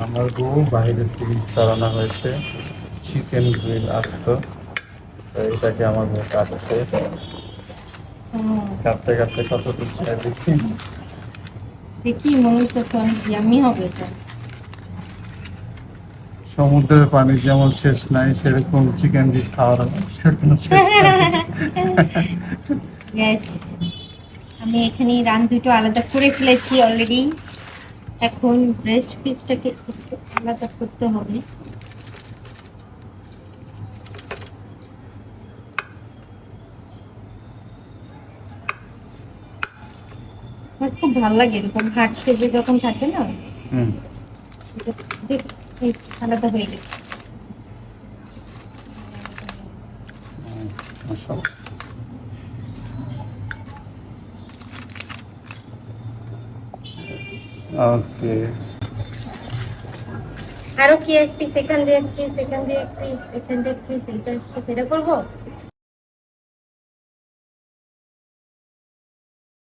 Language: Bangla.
আমার বউ বাইরের থেকে চালানো হয়েছে চিকেন গ্রিল আস্ত, তো এটাকে আমার বউ কাটছে। কাটতে কাটতে কত দিচ্ছে দেখি। দেখি মনে হচ্ছে অনেক ইয়ামি হবে এটা। সমুদ্রের পানি যেমন শেষ নাই, সেরকম চিকেন দিয়ে খাওয়ার কোনো শেষ নাই। গ্যাস আমি এখানে রান দুটো আলাদা করে ফেলেছি অলরেডি। এখন ব্রেস্ট পিসটাকে একটু আলাদা করতে হবে। আমার খুব ভালো লাগে এরকম হার্ট শেপে যখন থাকে না। দেখ, এই আলাদা হয়ে গেছে। ওকে, আরো কি এক পিস এখান দিয়ে এক পিস এখান দিয়ে এক পিস এখান দিয়ে এক পিস এটা করবো।